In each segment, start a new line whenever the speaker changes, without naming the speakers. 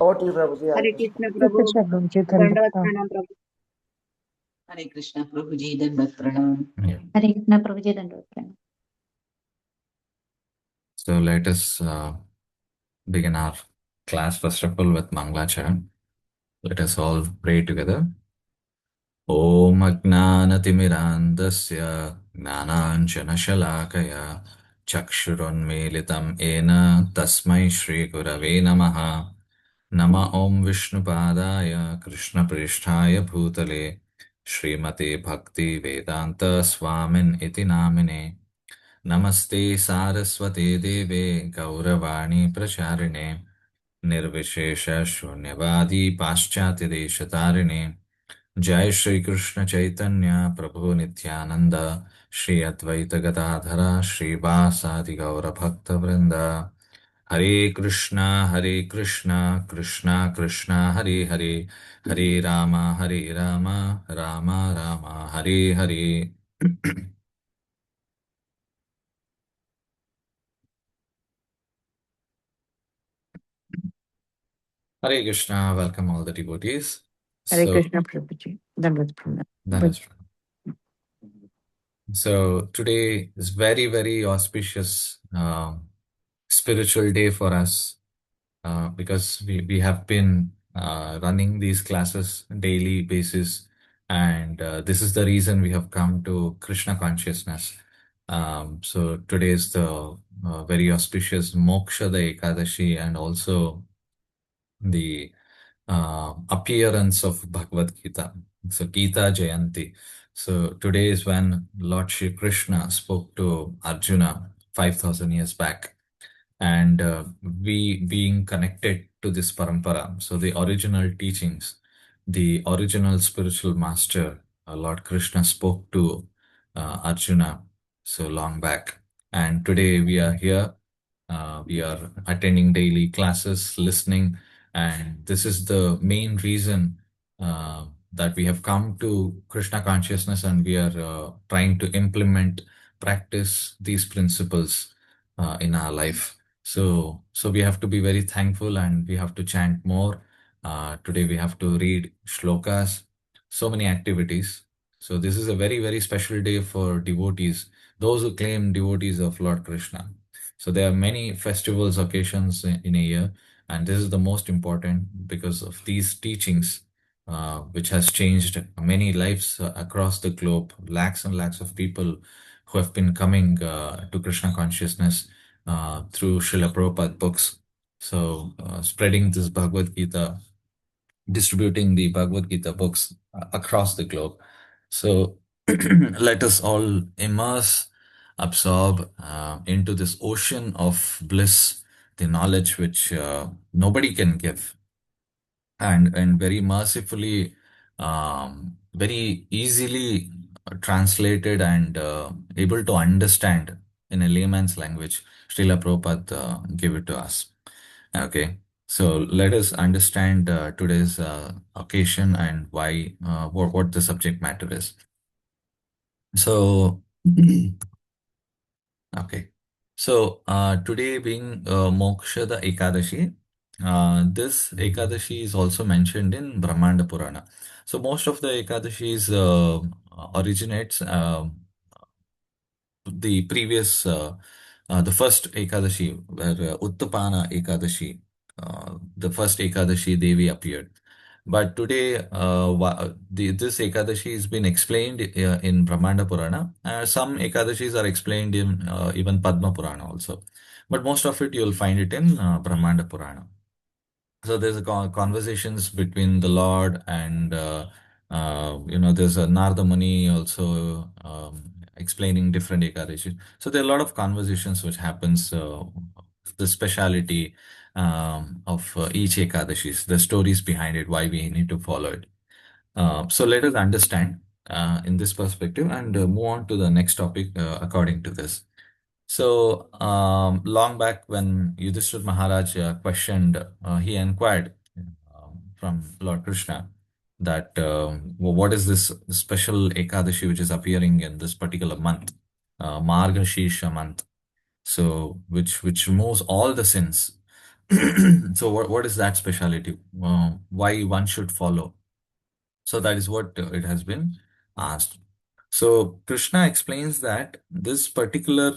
Over to you, Prabhuji. Hare
Hare
Krishna.
Krishna
हरे
प्रभु।
कृष्ण प्रभु जी,
दंडवत
धन्यवाद।
प्रणाम प्रभु।
हरे कृष्णा प्रभु जी, दंडवत प्रणाम।
Yeah.
हरे कृष्ण प्रभु जी, दंडवत प्रणाम।
So let us begin our class first of all with Mangalacharan. Let us all pray together. Om Ajnanatimirandasya Gnananjanashalakaya Chakshurunmilitam Ena Tasmai Shri Gurave Namaha. Nama Om Vishnupadaya Krishna Prishtaya Bhutale Srimate Bhakti Vedanta Swamin Iti Namine Namaste Saraswate Deve Gauravani Pracharine Nirvishesha Shunyavadi Paschati Deshatarine Jai Shri Krishna Chaitanya Prabhu Nityananda Shri Advaita Gadadhara Shri Vasadi Gaura Bhakta Vrinda Hare Krishna Krishna Krishna Hare Hare Hare Rama Rama Rama Hare Hare Hare Krishna, welcome all the devotees.
Hare
So,
Krishna प्रभु जी, धन्यवाद
that
प्रणाम।
is so today is very, very auspicious spiritual day for us because we have been running these classes daily basis, and this is the reason we have come to Krishna consciousness. So today is the very auspicious Moksha Ekadashi, and also the appearance of Bhagavad Gita. So Gita Jayanti. So today is when Lord Shri Krishna spoke to Arjuna 5,000 years back. And we being connected to this parampara, so the original teachings, the original spiritual master, Lord Krishna spoke to Arjuna so long back. And today we are here, we are attending daily classes, listening, and this is the main reason that we have come to Krishna consciousness, and we are trying to implement, practice these principles in our life. So we have to be very thankful, and we have to chant more. Today we have to read shlokas, so many activities. So this is a very, very special day for devotees, those who claim devotees of Lord Krishna. So there are many festivals, occasions in a year, and this is the most important because of these teachings, which has changed many lives across the globe. Lakhs and lakhs of people who have been coming to Krishna consciousness through Srila Prabhupada books. So spreading this Bhagavad Gita, distributing the Bhagavad Gita books across the globe. So let us all immerse, absorb into this ocean of bliss, the knowledge which nobody can give, and very mercifully, very easily translated and able to understand in a layman's language. Srila Prabhupada gave it to us. Okay, so let us understand today's occasion and why, what the subject matter is. So, okay. So today being Moksha the Ekadashi, this Ekadashi is also mentioned in Brahmanda Purana. So most of the Ekadashis originates the previous, the first Ekadashi, where Uttapana Ekadashi, the first Ekadashi Devi appeared. But today, this Ekadashi has been explained in Brahmanda Purana. Some Ekadashis are explained in even Padma Purana also. But most of it you'll find it in Brahmanda Purana. So there's a conversations between the Lord and there's a Narada Muni also explaining different Ekadashi. So there are a lot of conversations which happens, the speciality of each Ekadashis, the stories behind it, why we need to follow it. So let us understand in this perspective and move on to the next topic according to this. So, long back when Yudhishthira Maharaj questioned, he inquired from Lord Krishna that what is this special Ekadashi which is appearing in this particular month, Margashirsha month, so which removes all the sins. So what is that speciality? Why one should follow? So that is what it has been asked. So Krishna explains that this particular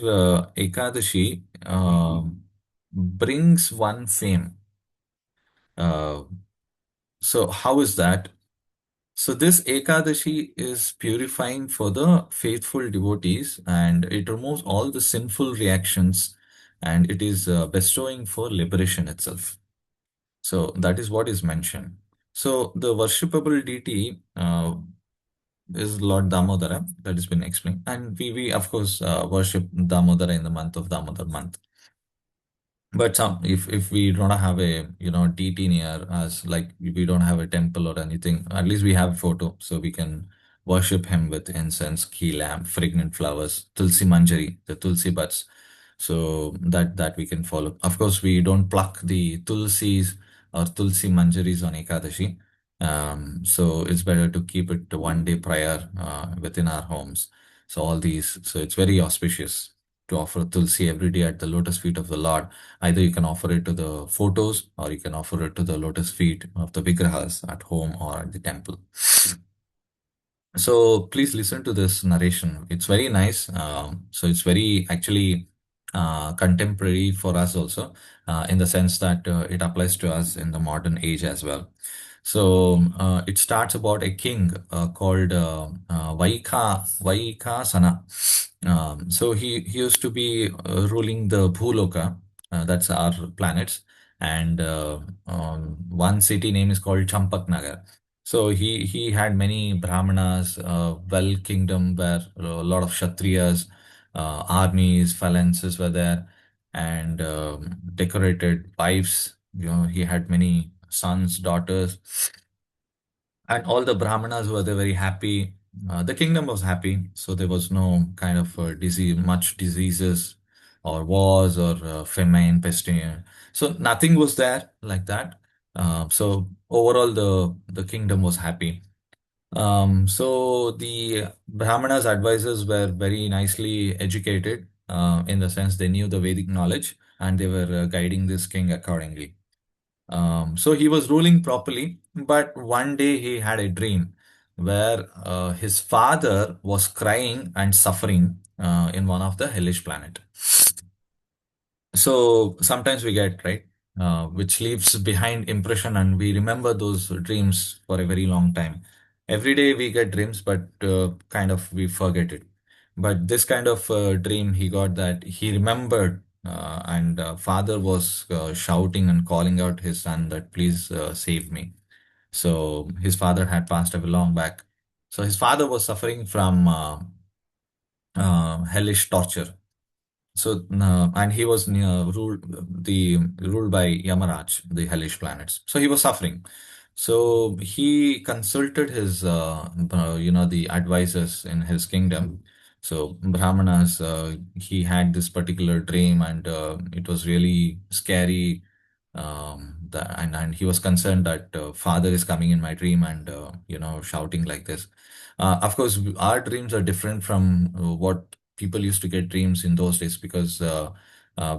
Ekadashi brings one fame. Uh, so how is that? So this Ekadashi is purifying for the faithful devotees, and it removes all the sinful reactions, and it is bestowing for liberation itself. So that is what is mentioned. So the worshipable deity is Lord Damodara, that has been explained, and we of course worship Damodara in the month of Damodar month. But if we don't have a deity near us, like we don't have a temple or anything, at least we have a photo, so we can worship him with incense, key lamp, fragrant flowers, tulsi manjari, the tulsi buds. So that we can follow. Of course, we don't pluck the tulsis or tulsi manjaris on Ekadashi. So it's better to keep it to 1 day prior within our homes. So all these, so it's very auspicious to offer tulsi every day at the lotus feet of the Lord. Either you can offer it to the photos or you can offer it to the lotus feet of the vigrahas at home or at the temple. So please listen to this narration. It's very nice. So it's very actually contemporary for us also, in the sense that it applies to us in the modern age as well. So it starts about a king called Vaikasana. So he used to be ruling the Bhuloka, that's our planets, and one city name is called Champaknagar. So he had many brahmanas, well kingdom where a lot of kshatriyas, armies, phalanxes were there, and decorated wives. He had many sons, daughters, and all the brahmanas were there very happy. The kingdom was happy, so there was no kind of much diseases or wars or famine, pestilence. So nothing was there like that. So overall, the kingdom was happy. So the Brahmanas' advisors were very nicely educated, in the sense they knew the Vedic knowledge and they were guiding this king accordingly. So he was ruling properly, but one day he had a dream where his father was crying and suffering in one of the hellish planet. So sometimes we get, right, which leaves behind impression, and we remember those dreams for a very long time. Every day we get dreams, but kind of we forget it. But this kind of dream he got, that he remembered, and father was shouting and calling out his son that please save me. So his father had passed away long back. So his father was suffering from hellish torture. So, and he was ruled by Yamaraj, the hellish planets. So he was suffering. So he consulted his, the advisors in his kingdom. So Brahmanas, he had this particular dream, and it was really scary. And he was concerned that father is coming in my dream and shouting like this. Of course, our dreams are different from what people used to get dreams in those days, because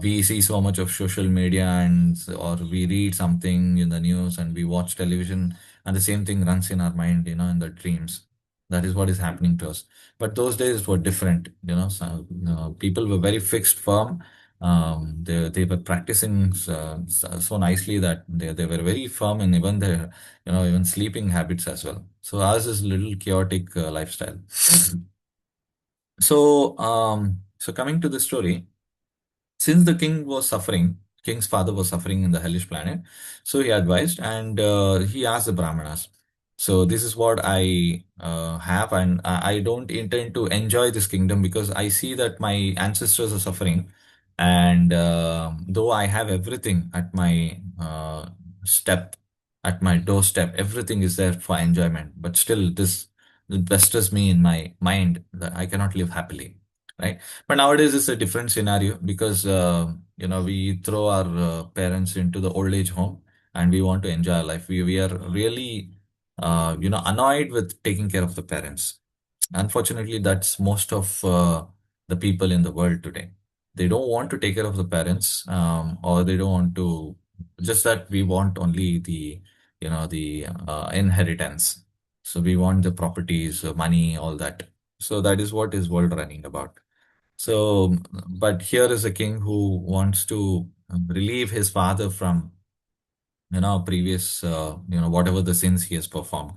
we see so much of social media, and or we read something in the news and we watch television, and the same thing runs in our mind, in the dreams. That is what is happening to us. But those days were different. So people were very fixed, firm. They were practicing so nicely that they were very firm in even their even sleeping habits as well. So ours is a little chaotic lifestyle. So coming to the story, since the king's father was suffering in the hellish planet, so he advised, and he asked the Brahmanas. So this is what I have, and I don't intend to enjoy this kingdom because I see that my ancestors are suffering, and though I have everything at my step, at my doorstep, everything is there for enjoyment, but still this pesters me in my mind that I cannot live happily, right? But nowadays it's a different scenario because we throw our parents into the old age home and we want to enjoy our life. We are really annoyed with taking care of the parents. Unfortunately, that's most of the people in the world today. They don't want to take care of the parents, or they don't want to just that we want only the inheritance. So we want the properties, money, all that. So that is what is world running about. So, but here is a king who wants to relieve his father from previous whatever the sins he has performed.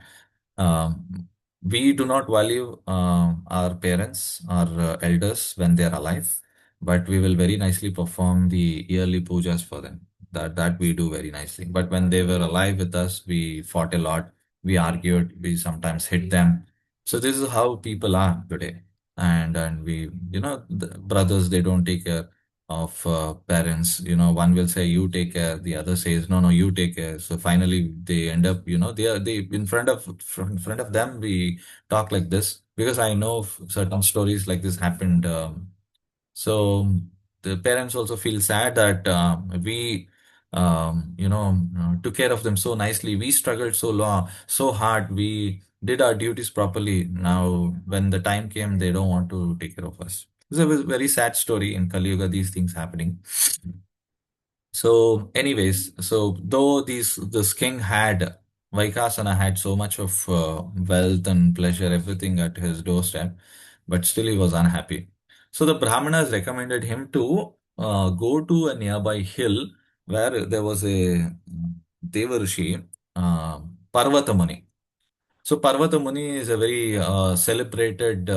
We do not value our parents, our elders when they are alive, but we will very nicely perform the yearly pujas for them. That we do very nicely. But when they were alive with us, we fought a lot, we argued, we sometimes hit them. So this is how people are today. And we, the brothers, they don't take care of parents. One will say you take care, the other says no, no, you take care. So finally they end up, they in front of them we talk like this, because I know certain stories like this happened. So the parents also feel sad that we took care of them so nicely. We struggled so long, so hard, we did our duties properly. Now when the time came, they don't want to take care of us. It's a very sad story in Kali Yuga, these things happening. So, anyways, so though this king had Vaikasana had so much of wealth and pleasure, everything at his doorstep, but still he was unhappy. So the Brahmanas recommended him to go to a nearby hill where there was a Devarishi, Parvata Muni. So Parvata Muni is a very celebrated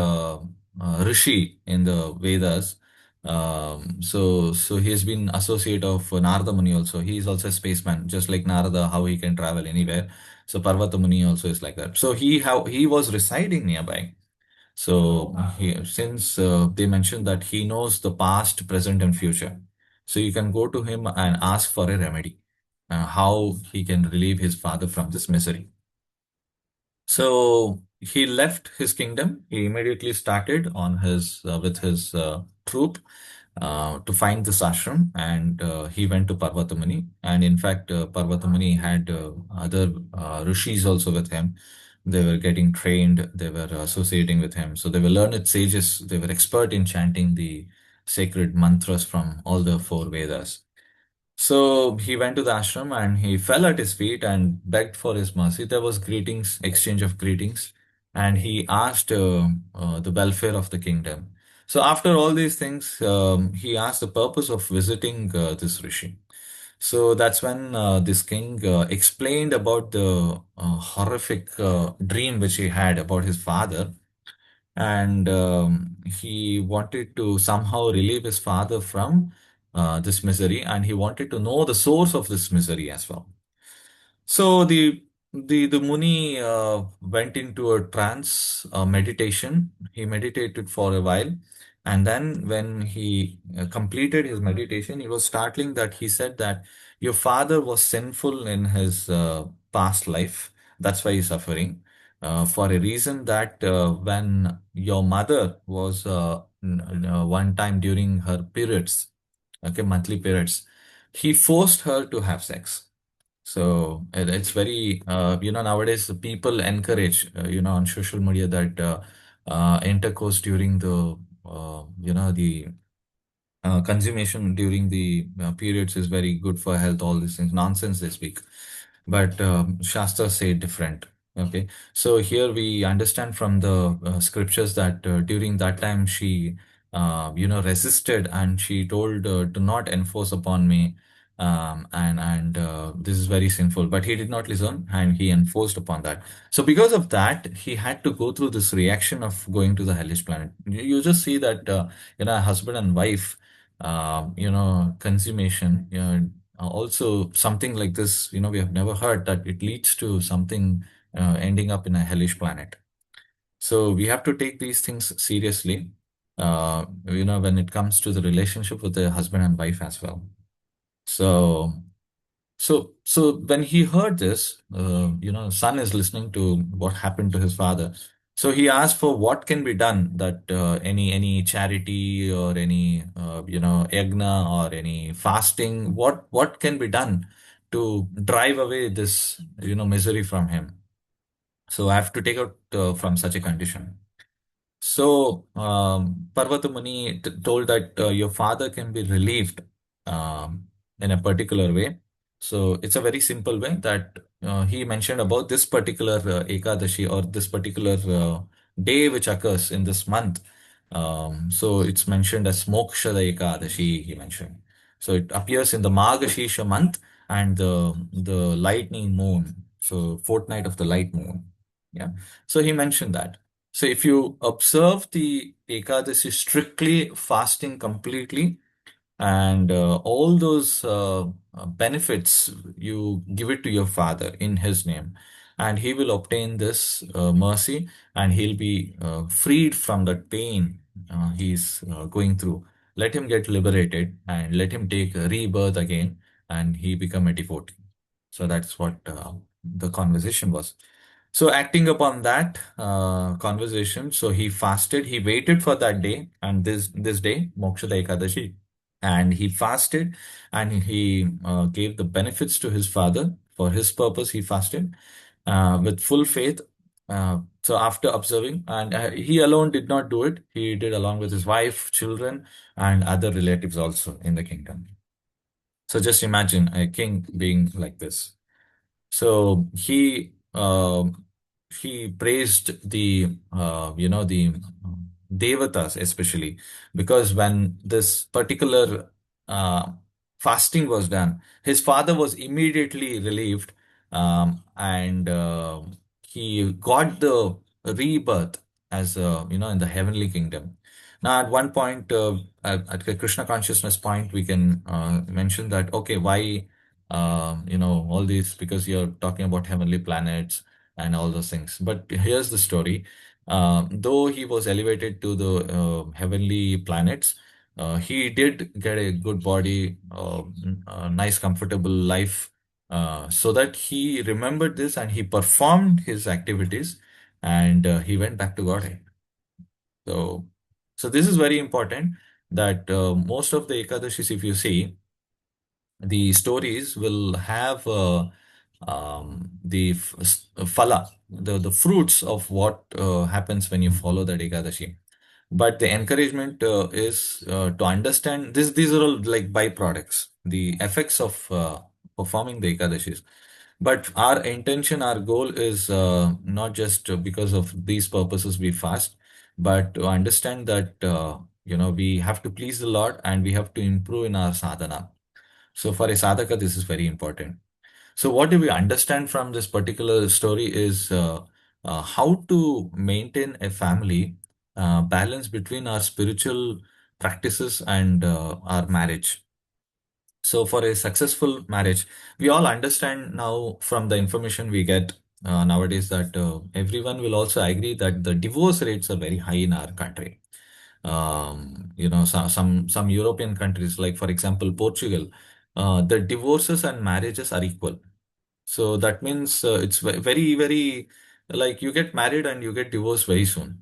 rishi in the Vedas. So he has been associate of Narada Muni also. He is also a spaceman, just like Narada, how he can travel anywhere. So Parvata Muni also is like that. So he was residing nearby. So since they mentioned that he knows the past, present, and future, so you can go to him and ask for a remedy, how he can relieve his father from this misery. So he left his kingdom. He immediately started on his with his troop to find this ashram, and he went to Parvatamuni. And in fact, Parvatamuni had other rishis also with him. They were getting trained. They were associating with him. So they were learned sages. They were expert in chanting the sacred mantras from all the four Vedas. So he went to the ashram and he fell at his feet and begged for his mercy. There was greetings, exchange of greetings, and he asked the welfare of the kingdom. So after all these things, he asked the purpose of visiting this rishi. So that's when this king explained about the horrific dream which he had about his father, and he wanted to somehow relieve his father from this misery, and he wanted to know the source of this misery as well. So the Muni went into a trance meditation. He meditated for a while, and then when he completed his meditation, it was startling that he said that your father was sinful in his past life. That's why he's suffering. For a reason that when your mother was one time during her periods, okay, monthly periods, he forced her to have sex. So it's very, nowadays people encourage, on social media that intercourse during the consummation during the periods is very good for health, all these things, nonsense they speak. But Shastras say different. Okay. So here we understand from the scriptures that during that time she, resisted and she told to not enforce upon me. And this is very sinful, but he did not listen and he enforced upon that. So because of that, he had to go through this reaction of going to the hellish planet. You just see that, husband and wife, consummation, also something like this, we have never heard that it leads to something ending up in a hellish planet. So we have to take these things seriously, when it comes to the relationship with the husband and wife as well. So so when he heard this, son is listening to what happened to his father. So he asked for what can be done, that any charity or any yagna or any fasting, what can be done to drive away this misery from him. So I have to take out from such a condition. So Parvata Muni told that your father can be relieved in a particular way. So it's a very simple way that he mentioned about this particular Ekadashi or this particular day which occurs in this month. So it's mentioned as Mokshada Ekadashi, he mentioned. So it appears in the Margashisha month and the lightning moon. So fortnight of the light moon. Yeah. So he mentioned that. So if you observe the Ekadashi strictly fasting completely, and all those benefits you give it to your father in his name, and he will obtain this mercy, and he'll be freed from that pain he's going through. Let him get liberated and let him take a rebirth again, and he become a devotee. So that's what the conversation was. So acting upon that conversation, so he fasted, he waited for that day, and this day, Mokshada Ekadashi, and he fasted, and he gave the benefits to his father. For his purpose he fasted with full faith. So after observing, and he alone did not do it, he did along with his wife, children, and other relatives also in the kingdom. So just imagine a king being like this. So he praised the the devatas especially, because when this particular uh, fasting was done, his father was immediately relieved, and he got the rebirth as in the heavenly kingdom. Now, at one point, at the Krishna consciousness point, we can mention that, okay, why all these, because you're talking about heavenly planets and all those things. But here's the story. Though he was elevated to the heavenly planets, he did get a good body, a nice, comfortable life, so that he remembered this and he performed his activities, and he went back to Godhead. So, so this is very important that most of the Ekadashis, if you see, the stories will have the phala, the fruits of what happens when you follow the Ekadashi. But the encouragement is to understand this. These are all like byproducts, the effects of performing the Ekadashis. But our intention, our goal is not just because of these purposes we fast, but to understand that we have to please the Lord and we have to improve in our sadhana. So for a sadhaka, this is very important. So what do we understand from this particular story is how to maintain a family balance between our spiritual practices and our marriage. So for a successful marriage, we all understand now from the information we get nowadays that everyone will also agree that the divorce rates are very high in our country. Some European countries, like for example Portugal, the divorces and marriages are equal. So that means it's very, very, like you get married and you get divorced very soon.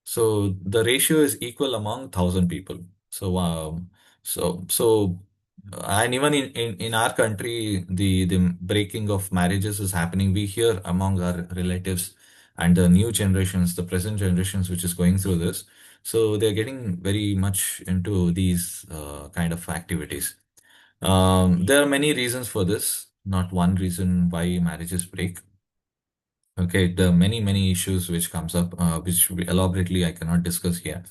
So the ratio is equal among 1,000 people. So and even in our country, the breaking of marriages is happening. We hear among our relatives and the new generations, the present generations, which is going through this. So they're getting very much into these kind of activities. There are many reasons for this, not one reason why marriages break. Okay, there are many issues which comes up, which elaborately I cannot discuss here.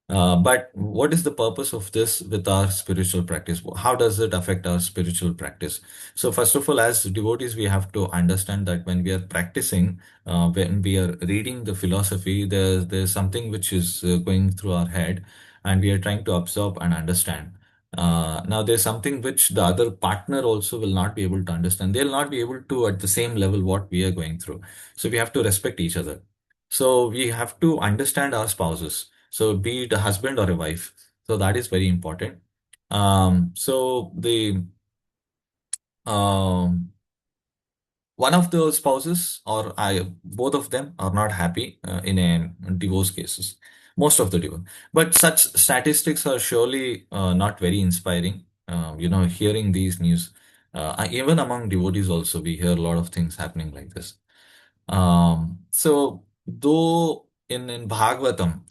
But what is the purpose of this with our spiritual practice? How does it affect our spiritual practice? So first of all, as devotees, we have to understand that when we are practicing, when we are reading the philosophy, there's something which is going through our head, and we are trying to absorb and understand. Now, there's something which the other partner also will not be able to understand. They'll not be able to at the same level what we are going through. So we have to respect each other. So we have to understand our spouses. So be it a husband or a wife. So that is very important. So the um, one of the spouses or both of them are not happy in a divorce cases. Most of the divorce, but such statistics are surely not very inspiring. Hearing these news, even among devotees also, we hear a lot of things happening like this. So though in Bhagavatam,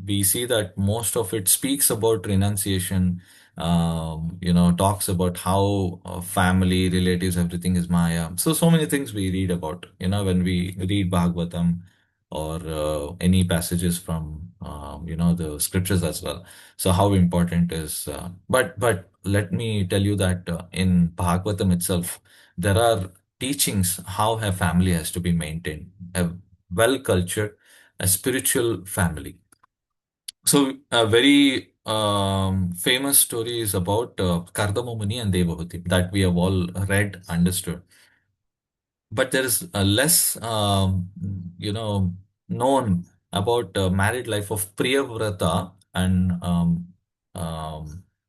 we see that most of it speaks about renunciation talks about how family, relatives, everything is Maya. So many things we read about, when we read Bhagavatam or any passages from, the scriptures as well. So how important is, but let me tell you that in Bhagavatam itself, there are teachings how a family has to be maintained, a well cultured, a spiritual family. So a very famous story is about Kardama Muni and Devahuti that we have all read, understood. But there is a less, known about married life of Priyavrata and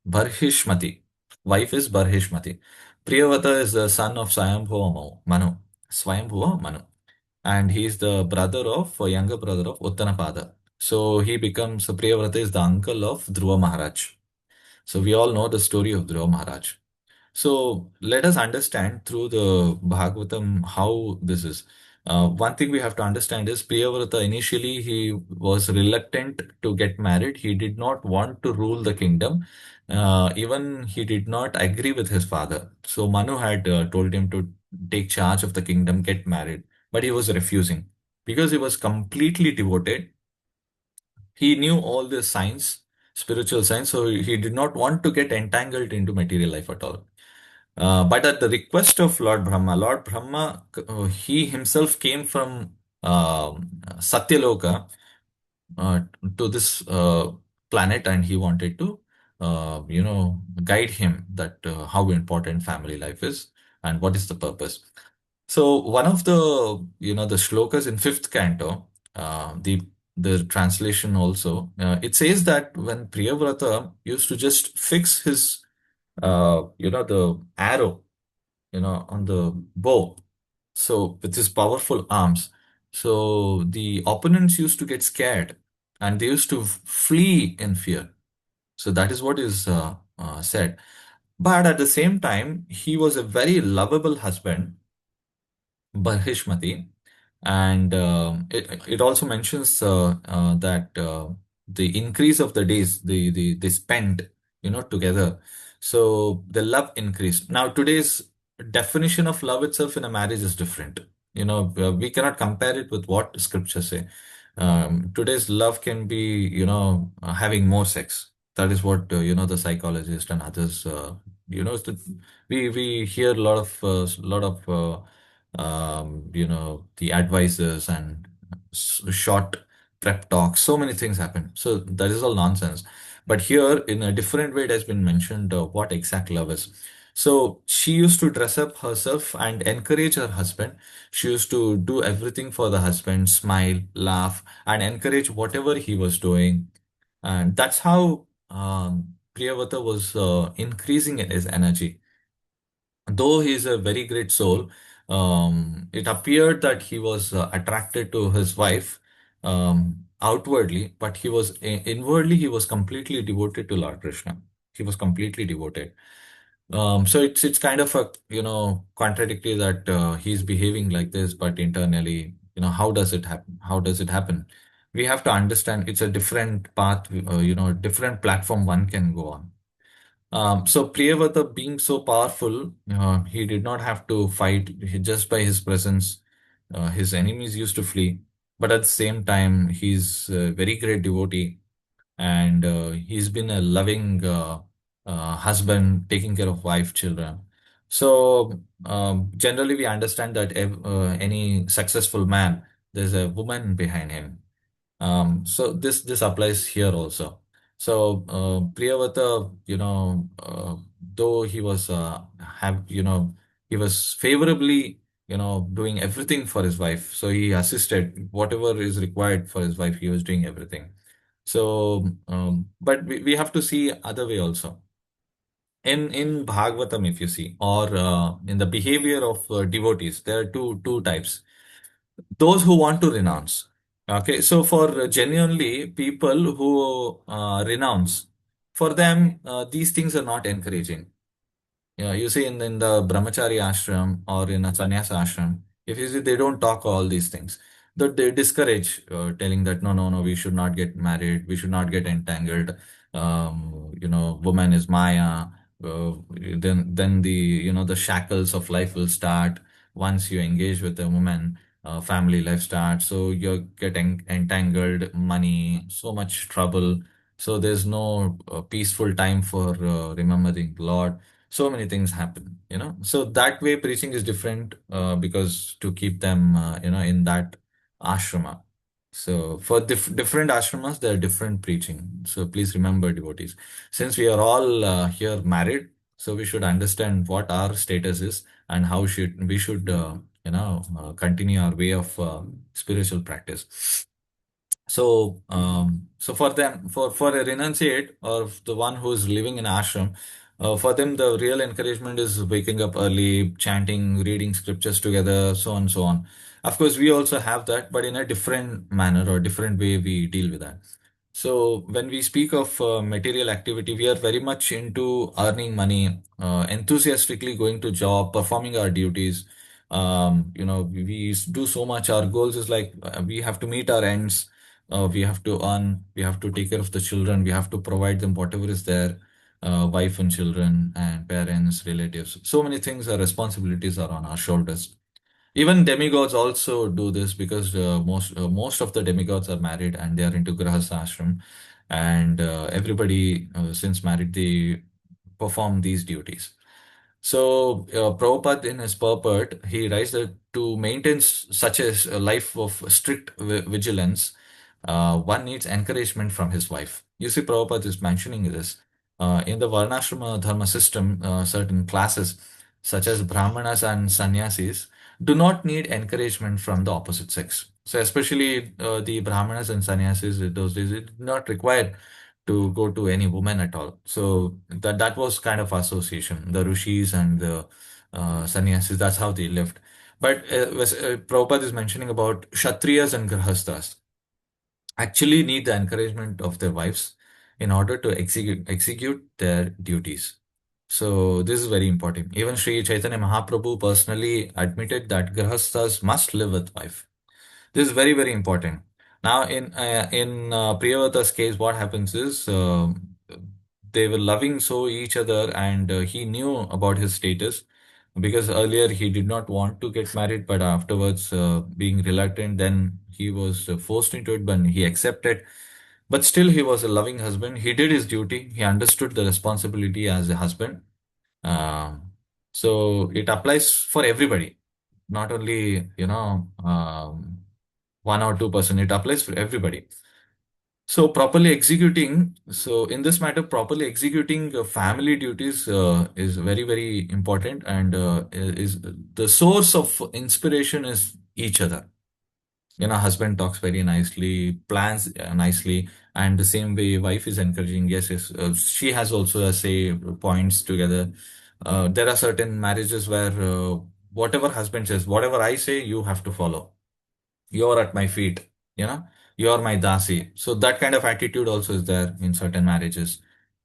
Barhishmati. Wife is Barhishmati. Priyavrata is the son of Swayambhuva Manu. Swayambhuva Manu. And he is the brother of, younger brother of Uttanapada. So he becomes, Priyavrata is the uncle of Dhruva Maharaj. So we all know the story of Dhruva Maharaj. So let us understand through the Bhagavatam how this is. One thing we have to understand is Priyavrata initially he was reluctant to get married. He did not want to rule the kingdom. Even he did not agree with his father. So Manu had told him to take charge of the kingdom, get married, but he was refusing because he was completely devoted. He knew all the science, spiritual science, so he did not want to get entangled into material life at all. But at the request of Lord Brahma, he himself came from Satyaloka uh, to this planet, and he wanted to, guide him that how important family life is and what is the purpose. So one of the, the shlokas in fifth canto, the translation also, it says that when Priyavrata used to just fix his, the arrow, on the bow. So with his powerful arms. So the opponents used to get scared and they used to flee in fear. So that is what is said. But at the same time, he was a very lovable husband, Barhishmati, and it also mentions that the increase of the days they spent together, so the love increased. Now today's definition of love itself in a marriage is different. We cannot compare it with what scriptures say. Today's love can be having more sex. That is what the psychologist and others we hear a lot of the advisors and short prep talks. So many things happen. So that is all nonsense. But here, in a different way, it has been mentioned what exact love is. So she used to dress up herself and encourage her husband. She used to do everything for the husband, smile, laugh, and encourage whatever he was doing. And that's how Priyavata was increasing his energy. Though he is a very great soul, it appeared that he was attracted to his wife outwardly, but inwardly he was completely devoted to Lord Krishna. He was completely devoted. So it's kind of a contradictory that he's behaving like this, but internally, how does it happen? How does it happen? We have to understand it's a different path, different platform one can go on. So Priyavata being so powerful, he did not have to fight. Just by his presence, his enemies used to flee. But at the same time, he's a very great devotee, and he's been a loving husband, taking care of wife, children. So generally, we understand that any successful man, there's a woman behind him. So this applies here also. So Priyavata, though he was he was favorably doing everything for his wife. So he assisted whatever is required for his wife. He was doing everything. So, but we have to see other way also. In Bhagavatam, if you see, or in the behavior of devotees, there are two types. Those who want to renounce. Okay, so for genuinely people who renounce, for them these things are not encouraging. Yeah, you see in the brahmachari ashram or in a sannyasa ashram, if you see they don't talk all these things. That they discourage, telling that no, no, no, we should not get married, we should not get entangled. woman is Maya. Then the shackles of life will start once you engage with a woman. Family life starts, so you're getting entangled, money, so much trouble. So there's no peaceful time for remembering the Lord. So many things happen. So that way preaching is different, because to keep them in that ashrama. So for different ashramas, there are different preaching. So please remember, devotees, since we are all here married, so we should understand what our status is and how should we should continue our way of spiritual practice. So for them, for a renunciate or the one who's living in ashram, for them the real encouragement is waking up early, chanting, reading scriptures together, so on, so on. Of course, we also have that, but in a different manner or different way we deal with that. So when we speak of material activity, we are very much into earning money, enthusiastically going to job, performing our duties. We do so much. Our goals is like we have to meet our ends. We have to earn. We have to take care of the children. We have to provide them whatever is there, wife and children and parents, relatives. So many things, our responsibilities are on our shoulders. Even demigods also do this because most of the demigods are married and they are into grahastha ashram, and everybody since married they perform these duties. So Prabhupada in his purport he writes that to maintain such a life of strict vigilance, one needs encouragement from his wife. You see, Prabhupada is mentioning this in the Varnashrama dharma system. Certain classes such as Brahmanas and Sannyasis do not need encouragement from the opposite sex. So especially the Brahmanas and Sannyasis in those days, it did not require to go to any woman at all. So that was kind of association. The rishis and the sannyasis, that's how they lived. But Prabhupada is mentioning about kshatriyas and grahasthas actually need the encouragement of their wives in order to execute their duties. So this is very important. Even Sri Chaitanya Mahaprabhu personally admitted that grahasthas must live with wife. This is very, very important. Now, in Priyavata's case, what happens is they were loving so each other, and he knew about his status because earlier he did not want to get married, but afterwards, being reluctant, then he was forced into it, but he accepted. But still, he was a loving husband. He did his duty. He understood the responsibility as a husband. Um, so it applies for everybody, not only 1 or 2%. It applies for everybody. So in this matter, properly executing family duties is very, very important, and is the source of inspiration is each other. Husband talks very nicely, plans nicely, and the same way wife is encouraging. Yes, yes, she has also say points together. There are certain marriages where whatever husband says, whatever I say, you have to follow. You're at my feet, you know, you're my dasi. So that kind of attitude also is there in certain marriages.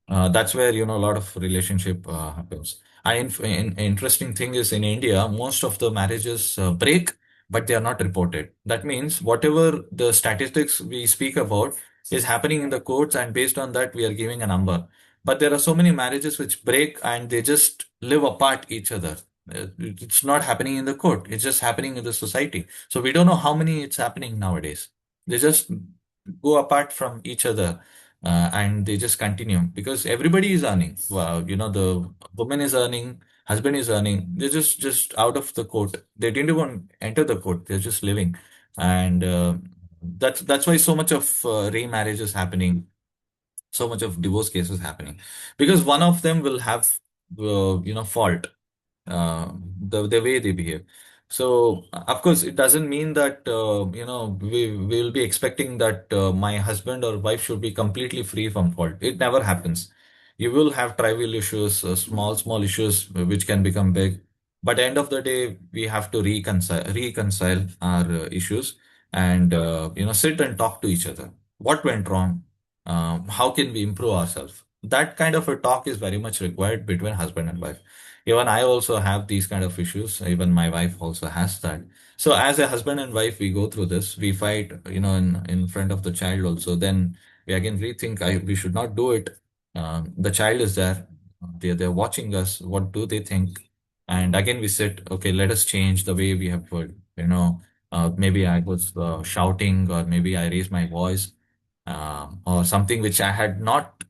That's where, a lot of relationship happens. Interesting thing is in India, most of the marriages break, but they are not reported. That means whatever the statistics we speak about is happening in the courts, and based on that, we are giving a number. But there are so many marriages which break and they just live apart each other. It's not happening in the court. It's just happening in the society. So we don't know how many it's happening nowadays. They just go apart from each other, and they just continue because everybody is earning. The woman is earning, husband is earning. They're just out of the court. They didn't even enter the court. They're just living, and that's why so much of remarriage is happening, so much of divorce cases happening, because one of them will have fault, the way they behave. So of course it doesn't mean that we will be expecting that my husband or wife should be completely free from fault. It never happens. You will have trivial issues, small issues which can become big, but end of the day we have to reconcile our issues, and sit and talk to each other. What went wrong? How can we improve ourselves? That kind of a talk is very much required between husband and wife. Even I also have these kind of issues. Even my wife also has that. So as a husband and wife, we go through this. We fight, in front of the child also. Then we again rethink, we should not do it. The child is there, they're watching us. What do they think? And again, we said, okay, let us change the way we have, maybe I was shouting, or maybe I raised my voice, or something which I had not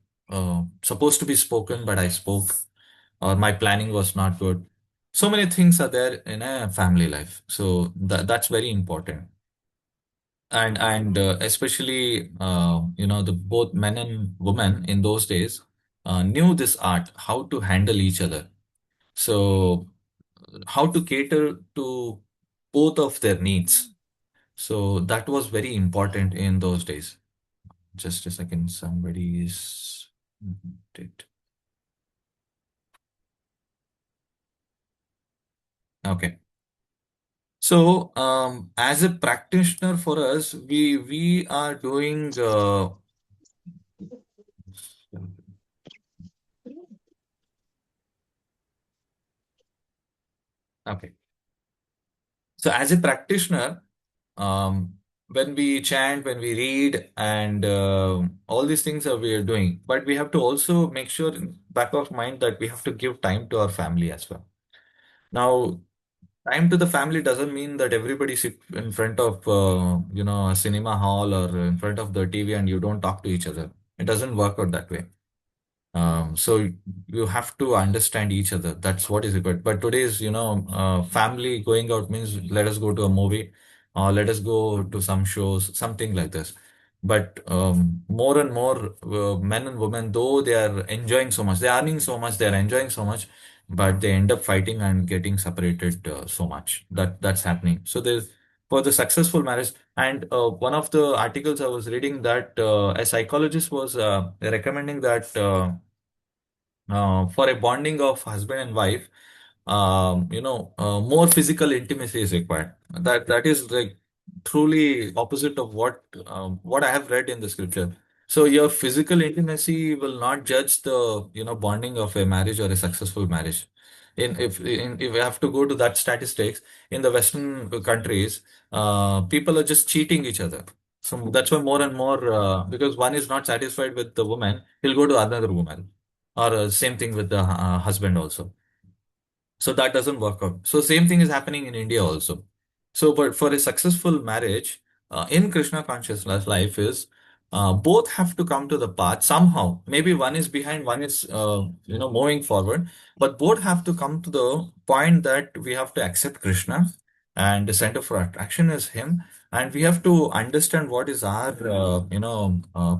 supposed to be spoken, but I spoke, or my planning was not good. So many things are there in a family life. So that's very important. And especially, the both men and women in those days knew this art, how to handle each other. So how to cater to both of their needs. So that was very important in those days. Just a second, somebody is. Okay. So, as a practitioner for us, we are doing. Okay. So, as a practitioner, when we chant, when we read, and all these things are we are doing, but we have to also make sure in back of mind that we have to give time to our family as well. Now, time to the family doesn't mean that everybody sit in front of a cinema hall or in front of the TV and you don't talk to each other. It doesn't work out that way. So you have to understand each other. That's what is it. But today's, family going out means let us go to a movie, or let us go to some shows, something like this. But more and more men and women, though they are enjoying so much, they are earning so much, they are enjoying so much, but they end up fighting and getting separated so much. That's happening. So there's for the successful marriage. And one of the articles I was reading that a psychologist was recommending that. For a bonding of husband and wife, more physical intimacy is required. That is like truly opposite of what I have read in the scripture. So your physical intimacy will not judge the bonding of a marriage or a successful marriage. If we have to go to that statistics in the Western countries, people are just cheating each other. So that's why more and more, because one is not satisfied with the woman, he'll go to another woman, or same thing with the husband also. So that doesn't work out. So same thing is happening in India also. So, but for a successful marriage in Krishna consciousness life is both have to come to the path somehow. Maybe one is behind, one is moving forward, but both have to come to the point that we have to accept Krishna, and the center for attraction is him, and we have to understand what is our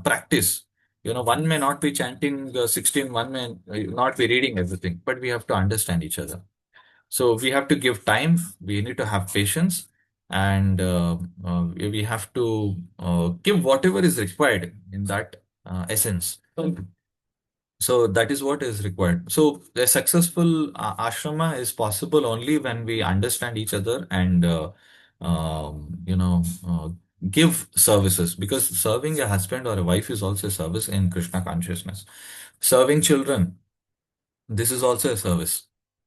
practice. One may not be chanting 16, one may not be reading everything, but we have to understand each other. So we have to give time, we need to have patience, and we have to give whatever is required in that essence. So that is what is required. So a successful ashrama is possible only when we understand each other and give services, because serving a husband or a wife is also a service in Krishna consciousness. Serving children, this is also a service.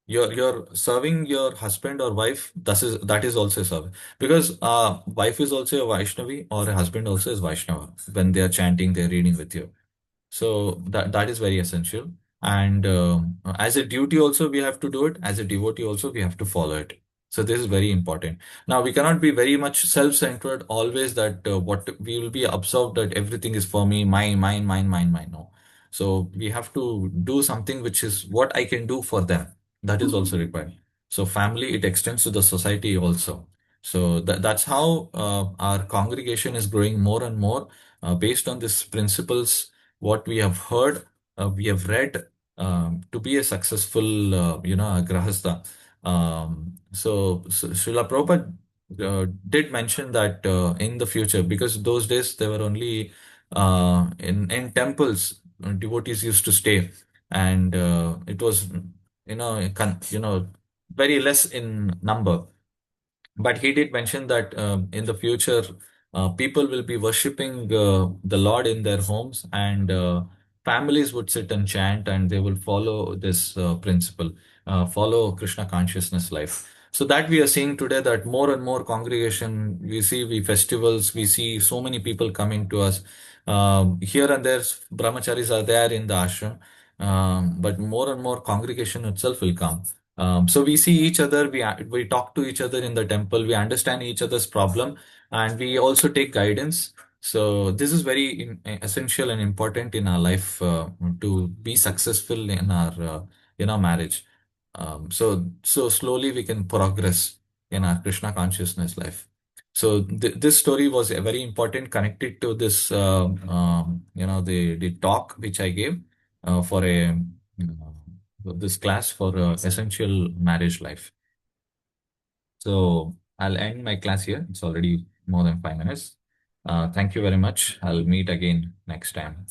You're serving your husband or wife. That is also a service, because wife is also a Vaishnavi, or a husband also is Vaishnava when they are chanting, they're reading with you. So that is very essential. And as a duty also we have to do it. As a devotee also we have to follow it. So this is very important. Now we cannot be very much self-centered always, that what we will be absorbed that everything is for me, mine, mine, mine, mine, mine. No. So we have to do something which is what I can do for them. That is also required. So family, it extends to the society also. So that's how our congregation is growing more and more based on these principles, what we have heard, we have read, to be a successful, grahastha. So Srila Prabhupada did mention that in the future, because those days there were only in temples, devotees used to stay, and it was very less in number. But he did mention that in the future, people will be worshipping the Lord in their homes, and families would sit and chant, and they will follow this principle, follow Krishna consciousness life. So that we are seeing today, that more and more congregation, we see, we festivals, we see so many people coming to us. Here and there, brahmacharis are there in the ashram, but more and more congregation itself will come. So we see each other, we talk to each other in the temple, we understand each other's problem, and we also take guidance. So this is very essential and important in our life to be successful in our marriage. So slowly we can progress in our Krishna consciousness life. So this story was very important, connected to this, the talk which I gave for this class for essential marriage life. So I'll end my class here. It's already more than 5 minutes. Thank you very much. I'll meet again next time.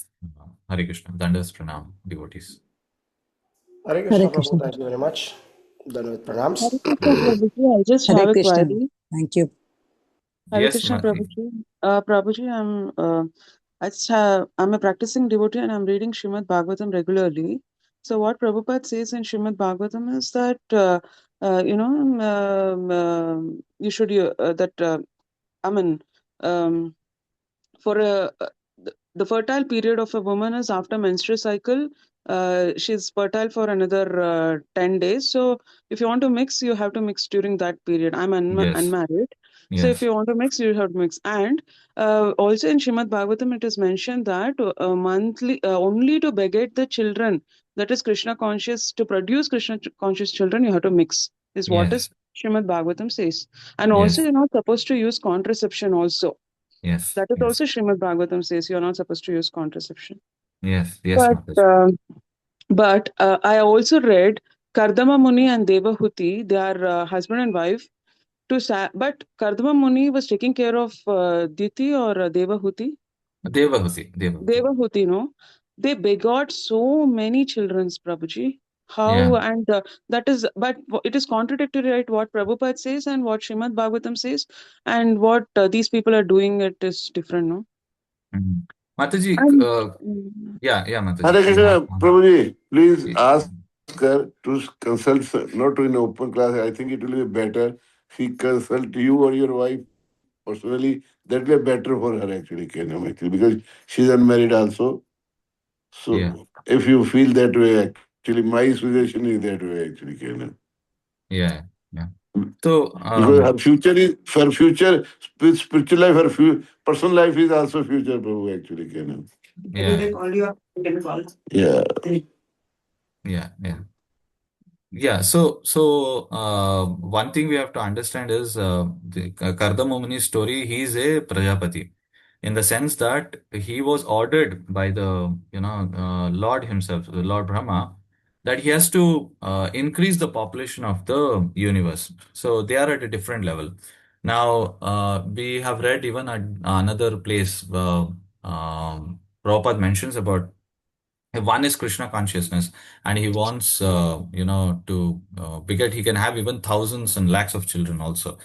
Hare Krishna. Dandas Pranam, devotees.
Hare Krishna, Prabhu. Thank you very much. Dandavat pranams.
Hare Krishna Prabhuji, I just have
Hare
a
Krishna.
query.
Thank you.
Hare
Yes,
Krishna
Mati.
Prabhuji. Prabhuji, I'm a practicing devotee and I'm reading Srimad Bhagavatam regularly. So what Prabhupada says in Srimad Bhagavatam is that you should for the fertile period of a woman is after menstrual cycle. She's fertile for another 10 days. So if you want to mix, you have to mix during that period. I'm
Yes.
unmarried. So if
Yes.
you want to mix, you have to mix. And also in Srimad Bhagavatam, it is mentioned that monthly, only to beget the children, that is Krishna conscious, to produce Krishna conscious children, you have to mix, is what is
Yes.
Srimad Bhagavatam says. And also
Yes.
you're not supposed to use contraception also.
Yes.
That is
Yes.
also Srimad Bhagavatam says you're not supposed to use contraception.
Yes. Yes, Mataji.
But I also read Kardama Muni and Devahuti, they are husband and wife. But Kardama Muni was taking care of Diti or Devahuti.
Devahuti.
Devahuti, no? They begot so many children, Prabhuji. How
Yeah.
and that is, but it is contradictory, right? What Prabhupada says and what Srimad Bhagavatam says, and what these people are doing, it is different, no?
Mhm. Mataji,
And
yeah, Mataji.
Hare Krishna, Prabhuji. Please
Yeah.
ask her to consult, not in open class. I think it will be better. She consult you or your wife personally. That will be better for her actually, actually, because she's unmarried also. So
Yeah.
if you feel that way, actually, my suggestion is that way actually,
Yeah. So,
because her future is for future spiritual life, her personal life is also future, Prabhu, actually,
yeah.
Yeah.
One thing we have to understand is the Kardama Muni's story. He is a Prajapati, in the sense that he was ordered by the Lord himself, the Lord Brahma, that he has to increase the population of the universe. So they are at a different level. Now we have read even at another place. Prabhupada mentions about one is Krishna consciousness, and he wants, to beget. He can have even thousands and lakhs of children also,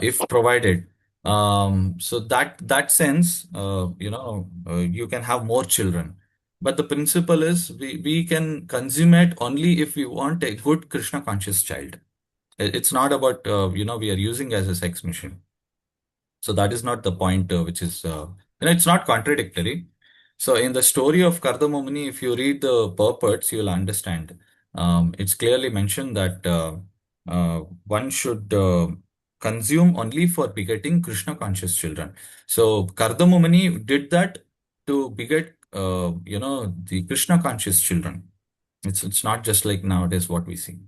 if provided. So that sense, you can have more children. But the principle is we can consummate only if we want a good Krishna conscious child. It's not about, we are using as a sex machine. So that is not the point, which is, it's not contradictory. So in the story of Kardama Muni, if you read the purports, you'll understand. It's clearly mentioned that one should consume only for begetting Krishna conscious children. So Kardama Muni did that to beget, the Krishna conscious children. It's not just like nowadays what we see.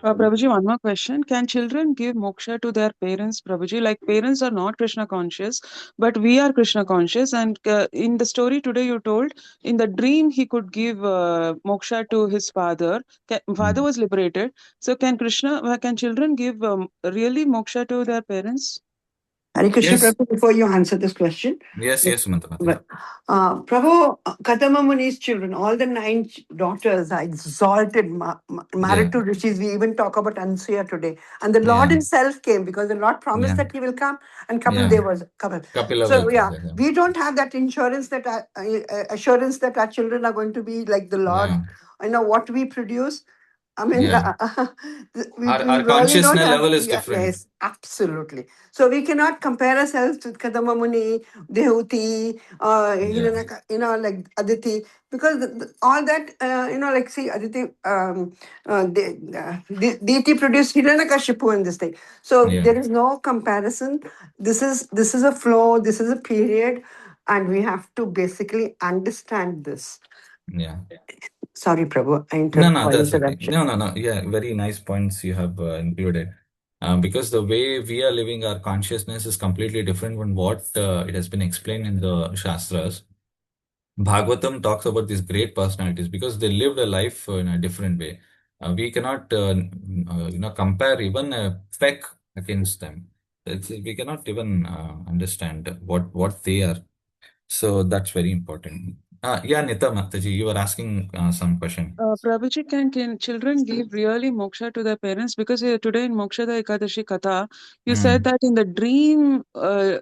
Prabhuji, one more question. Can children give moksha to their parents, Prabhuji? Like parents are not Krishna conscious, but we are Krishna conscious. And in the story today you told, in the dream he could give moksha to his father. Father was liberated. So can children give really moksha to their parents?
Hare Krishna,
Yes.
Prabhu, before you answer this question.
Yes, Sumanta Mataji.
But, Prabhu, Kadama Muni's children, all the 9 daughters are exalted, married to rishis. We even talk about Ansuya today. And the Lord himself came because the Lord promised that he will come, and Kapil Dev was Kapil.
Kapila
So,
will come there,
we don't have that insurance that assurance that our children are going to be like the Lord.
Yeah.
I know what we produce. I mean,
Yeah.
we
Our
really don't
consciousness
have,
level is
yeah,
different.
yes, absolutely. So we cannot compare ourselves with Kadamba Muni, Dehuti,
Yeah.
like Aditi, because all that, like see, Aditi, Deity produced Hiranyakashipu in this thing. So
Yeah.
there is no comparison. This is a flow, this is a period, and we have to basically understand this.
Yeah.
Sorry, Prabhu,
No, no,
for
that's okay.
interruption.
No, no, no. Yeah, very nice points you have included. Because the way we are living our consciousness is completely different from what it has been explained in the Shastras. Bhagavatam talks about these great personalities because they lived a life in a different way. We cannot, compare even a peck against them. We cannot even understand what they are. So that's very important. Yeah, Nita Mataji, you were asking some question.
Prabhuji, can children give really moksha to their parents? Because today in Moksha the Ekadashi Katha, you said
Mm,
that in the dream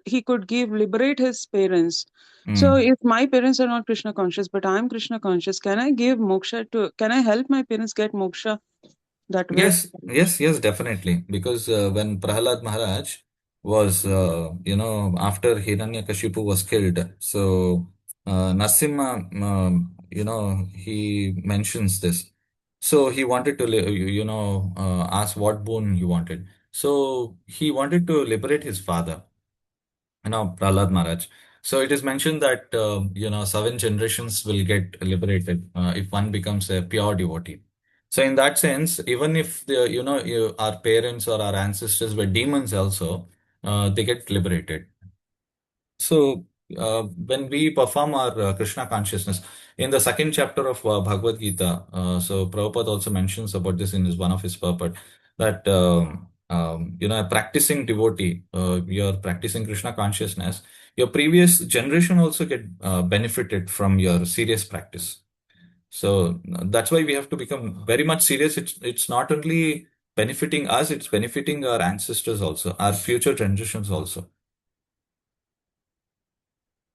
he could liberate his parents. So
mm.
if my parents are not Krishna conscious, but I am Krishna conscious, can I help my parents get moksha that way?
Yes, yes, yes, definitely. Because when Prahalad Maharaj was, after Hiranyakashipu was killed, so Nasimha, he mentions this. So he wanted to, ask what boon he wanted. So he wanted to liberate his father, Prahlad Maharaj. So it is mentioned that, 7 generations will get liberated if one becomes a pure devotee. So in that sense, even if our parents or our ancestors were demons also, they get liberated. So, when we perform our Krishna consciousness in the second chapter of Bhagavad Gita, so Prabhupada also mentions about this in one of his purport that a practicing devotee, you're practicing Krishna consciousness, your previous generation also get benefited from your serious practice. So that's why we have to become very much serious. It's not only benefiting us; it's benefiting our ancestors also, our future generations also.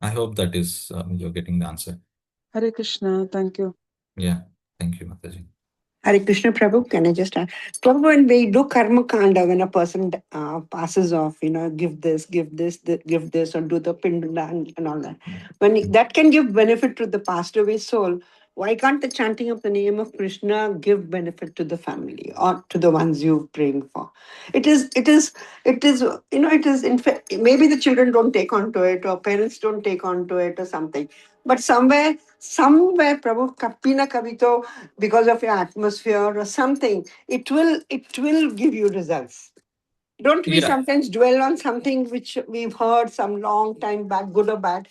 I hope that is you're getting the answer.
Hare Krishna, thank you.
Yeah. Thank you, Mataji.
Hare Krishna Prabhu, can I just add? Prabhu, when we do karma kanda, when a person passes off, give this, or do the pindadan and all that, that can give benefit to the passed away soul, why can't the chanting of the name of Krishna give benefit to the family or to the ones you're praying for? It is, in fact, maybe the children don't take on to it, or parents don't take on to it, or something. But somewhere, Prabhu, Kapina Kavito, because of your atmosphere or something, it will give you results. Don't we
Yeah.
sometimes dwell on something which we've heard some long time back, good or bad?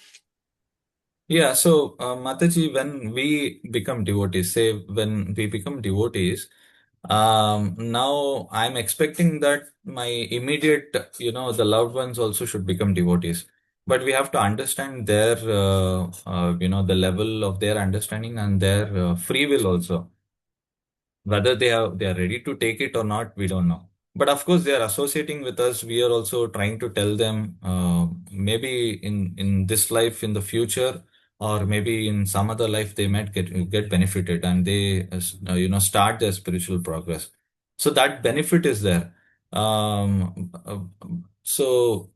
Yeah. So, Mataji, when we become devotees, say when we become devotees, now I'm expecting that my immediate, the loved ones also should become devotees. But we have to understand their, the level of their understanding and their free will also. Whether they are ready to take it or not, we don't know. But of course, they are associating with us. We are also trying to tell them maybe in this life, in the future, or maybe in some other life, they might get benefited and they start their spiritual progress. So that benefit is there. So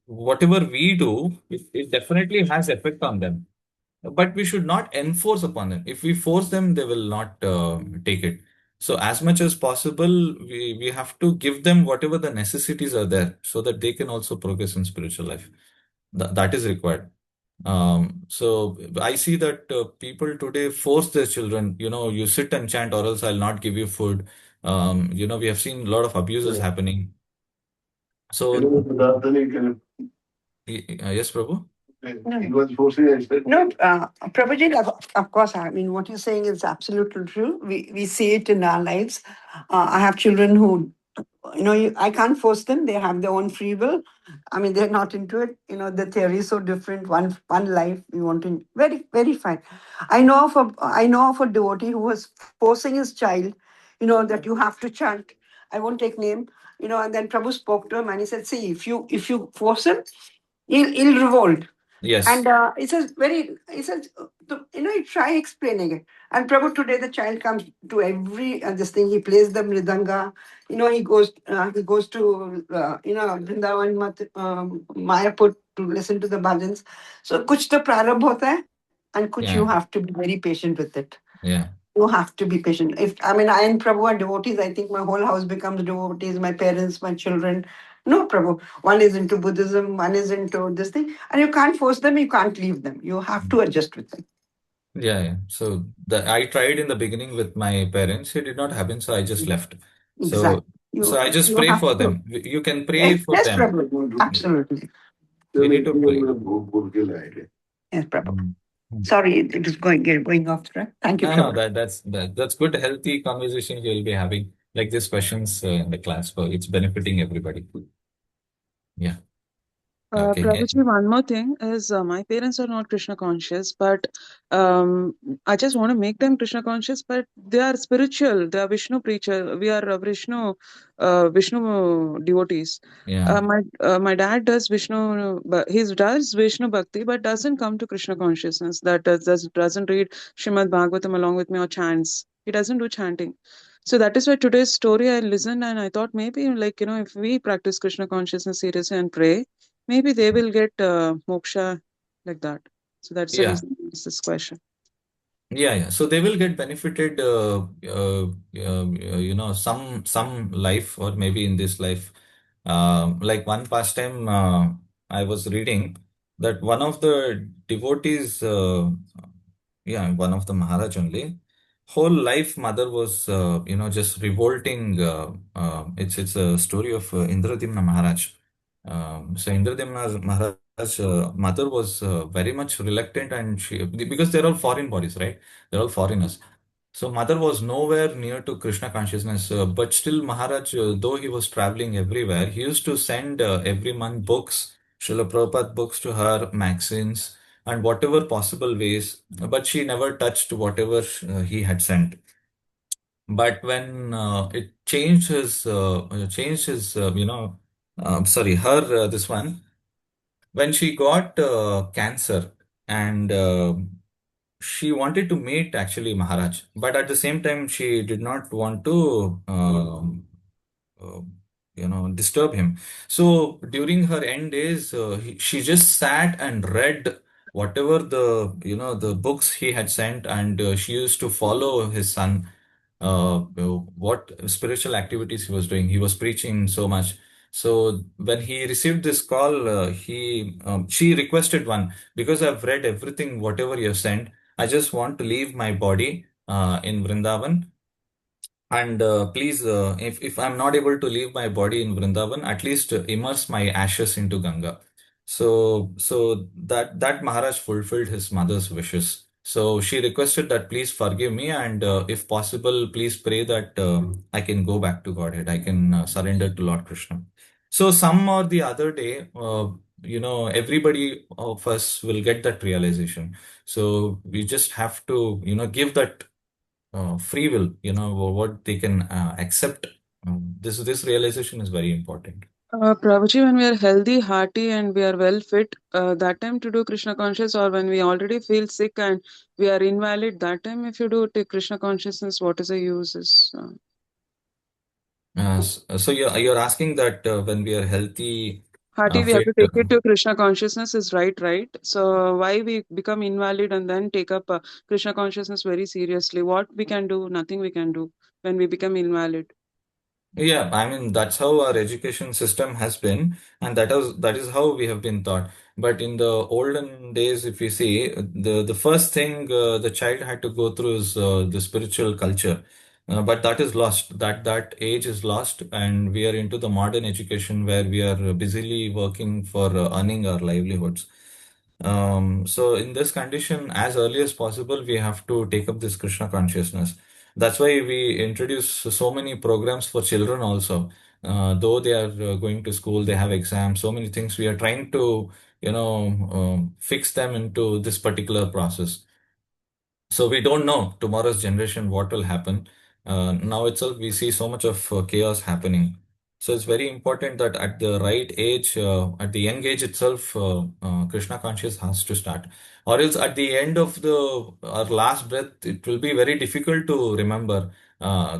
whatever we do, it definitely has effect on them, but we should not enforce upon them. If we force them, they will not take it. So as much as possible, we have to give them whatever the necessities are there so that they can also progress in spiritual life. That is required. So I see that people today force their children, you sit and chant or else I'll not give you food. We have seen a lot of abuses happening. So, yes, Prabhu?
No. He was forcing it. No, Prabhuji, of course, I mean, what you're saying is absolutely true. We see it in our lives. I have children who, I can't force them. They have their own free will. I mean, they're not into it. The theory is so different. One life we want to, very, very fine. I know of a devotee who was forcing his child, that you have to chant. I won't take name, and then Prabhu spoke to him and he said, see, if you force him, he'll revolt.
Yes.
And he says, try explaining it. And Prabhu, today the child comes to every this thing. He plays the mridanga. He goes to Vrindavan Mayapur to listen to the bhajans. So kuch to prarabh hota hai, and kuch you
Yeah.
have to be very patient with it.
Yeah.
You have to be patient. If I and Prabhu are devotees, I think my whole house becomes devotees, my parents, my children. No, Prabhu. One is into Buddhism, one is into this thing. And you can't force them, you can't leave them. You have to adjust with them.
Yeah, yeah. So I tried in the beginning with my parents. It did not happen, so I just left. So
Exactly.
so
You
I just
you
pray
have
for
to.
them. You can pray
Yes,
for
yes,
them.
Prabhu. Absolutely.
We need to pray.
Yes, Prabhu.
Mm. Mm.
Sorry, it is going off track. Thank you,
No, no,
Prabhu.
that's good, healthy conversation we'll be having like these questions in the class. So it's benefiting everybody. Yeah. Okay.
Prabhuji, one more thing is my parents are not Krishna conscious, but I just want to make them Krishna conscious. But they are spiritual. They are Vishnu preacher. We are Vishnu devotees.
Yeah.
My dad does Vishnu, he does Vishnu bhakti, but doesn't come to Krishna consciousness. That doesn't read Shrimad Bhagavatam along with me or chants. He doesn't do chanting. So that is why today's story I listened and I thought maybe if we practice Krishna consciousness seriously and pray, maybe they will get moksha like that. So that's the
Yeah.
reason it's this question.
Yeah, yeah. So they will get benefited, some life or maybe in this life. Like one past time, I was reading that one of the devotees, one of the Maharaj only, whole life mother was, just revolting. It's a story of Indradimna Maharaj. So Indradimna Maharaj mother was very much reluctant, and because they're all foreign bodies, right? They're all foreigners. So mother was nowhere near to Krishna consciousness, but still Maharaj, though he was traveling everywhere, he used to send every month books, Srila Prabhupada books to her, magazines, and whatever possible ways. But she never touched whatever he had sent. But when it changed his, sorry, her this one when she got cancer and she wanted to meet actually Maharaj, but at the same time she did not want to uh, disturb him. So during her end days, she just sat and read whatever the books he had sent, and she used to follow his son. What spiritual activities he was doing? He was preaching so much. So when he received this call, she requested one, because I've read everything, whatever you have sent. I just want to leave my body in Vrindavan, and please, if I'm not able to leave my body in Vrindavan, at least immerse my ashes into Ganga. So that Maharaj fulfilled his mother's wishes. So she requested that please forgive me, and if possible, please pray that I can go back to Godhead. I can surrender to Lord Krishna. So some or the other day, everybody of us will get that realization. So we just have to, give that free will, what they can accept. This realization is very important.
Prabhuji, when we are healthy, hearty, and we are well fit, that time to do Krishna conscious, or when we already feel sick and we are invalid, that time if you do take Krishna consciousness, what is the use?
So you're asking that when we are healthy,
Hearty, we have
fit.
to take it to Krishna consciousness is right, right? So why we become invalid and then take up Krishna consciousness very seriously? What we can do? Nothing we can do when we become invalid.
Yeah, I mean that's how our education system has been, and that is how we have been taught. But in the olden days, if you see, the first thing the child had to go through is the spiritual culture. But that is lost. That age is lost, and we are into the modern education where we are busily working for earning our livelihoods. So in this condition, as early as possible, we have to take up this Krishna consciousness. That's why we introduce so many programs for children also. Though they are going to school, they have exams, so many things. We are trying to, fix them into this particular process. So we don't know tomorrow's generation what will happen. Now itself, we see so much of chaos happening. So it's very important that at the right age, at the young age itself, Krishna conscious has to start. Or else at the end of the our last breath, it will be very difficult to remember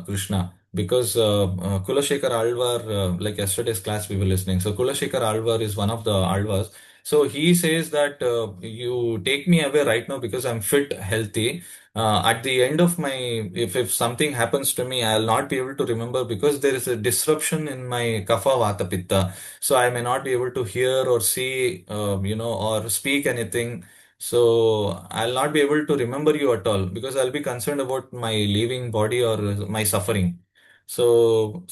Krishna. Because Kulashekar Alvar, like yesterday's class we were listening. So Kulashekar Alvar is one of the Alvars. So he says that you take me away right now because I'm fit, healthy. At the end of my, if something happens to me, I'll not be able to remember because there is a disruption in my kapha vata pitta. So I may not be able to hear or see, or speak anything. So I'll not be able to remember you at all because I'll be concerned about my leaving body or my suffering. So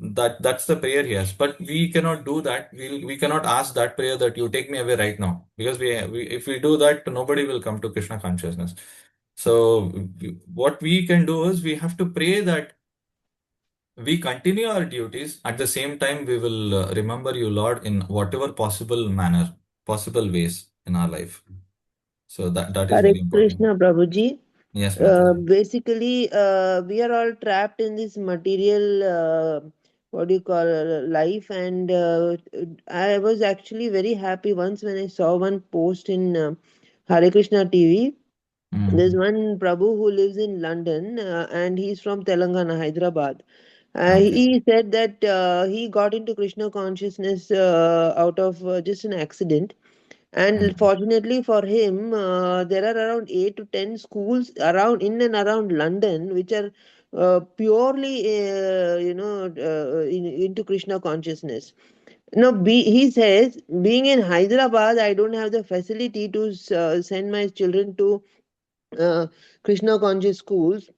that's the prayer he has. But we cannot do that. We cannot ask that prayer that you take me away right now because we if we do that, nobody will come to Krishna consciousness. So what we can do is we have to pray that we continue our duties. At the same time, we will remember you, Lord, in whatever possible manner, possible ways in our life. So that is
Hare
very important.
Krishna, Prabhuji.
Yes, Mataji.
Basically, we are all trapped in this material, what do you call, life. And I was actually very happy once when I saw one post in Hare Krishna TV. There's
Mm.
one Prabhu who lives in London, and he's from Telangana, Hyderabad.
Okay.
He said that he got into Krishna consciousness out of just an accident. And
Mm.
fortunately for him, there are around 8 to 10 schools around in and around London which are purely, into Krishna consciousness. Now, he says, being in Hyderabad, I don't have the facility to send my children to uh, Krishna conscious schools,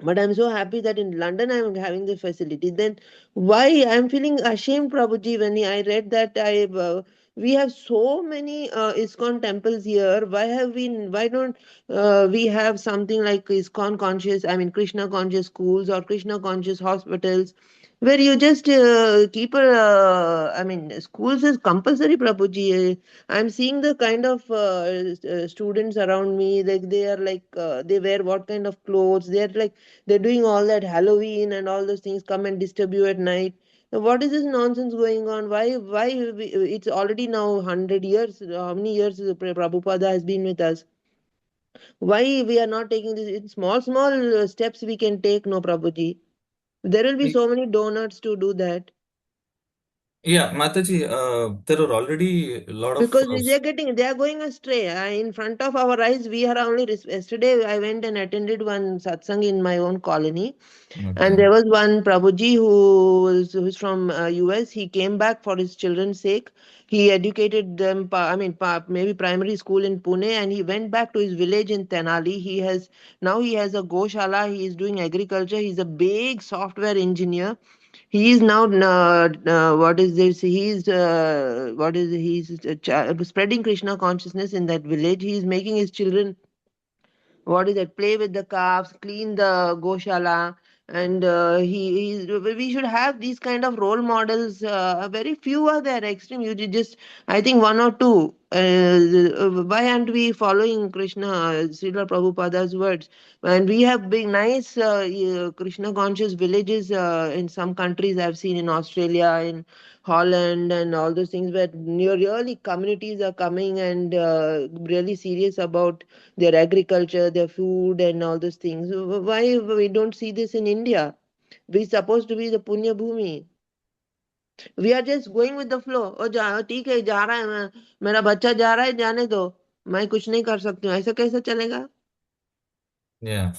but I'm so happy that in London I'm having the facility. Then why I'm feeling ashamed, Prabhuji, when I read that we have so many ISKCON temples here. Why don't we have something like ISKCON conscious, I mean Krishna conscious schools or Krishna conscious hospitals, where you just keep I mean, schools is compulsory, Prabhuji. I'm seeing the kind of students around me, like they are like they wear what kind of clothes? They're doing all that Halloween and all those things, come and disturb you at night. What is this nonsense going on? It's already now 100 years. How many years Prabhupada has been with us? Why we are not taking this in small steps we can take, no, Prabhuji? There will be so many donuts to do that.
Yeah, Mataji, there are already a lot of
Because they are going astray. In front of our eyes, we are only. Yesterday, I went and attended one satsang in my own colony. And
okay.
there was one Prabhuji who's from US. He came back for his children's sake. He educated them, maybe primary school in Pune, and he went back to his village in Tenali. He has a goshala. He is doing agriculture. He's a big software engineer. He is now what is this? He's what is he's spreading Krishna consciousness in that village. He is making his children, what is that, play with the calves, clean the goshala. And we should have these kind of role models. Very few are there, extreme. You just, I think, one or two. Why aren't we following Krishna, Srila Prabhupada's words? And we have big nice Krishna conscious villages in some countries. I've seen in Australia, in Holland, and all those things, where really communities are coming and really serious about their agriculture, their food, and all those things. Why we don't see this in India? We're supposed to be the Punya Bhumi. We are just going with the flow. ठीक है, जा रहा है, मेरा बच्चा जा रहा है, जाने दो, मैं कुछ नहीं कर सकती हूँ, ऐसा कैसे चलेगा?
Yeah,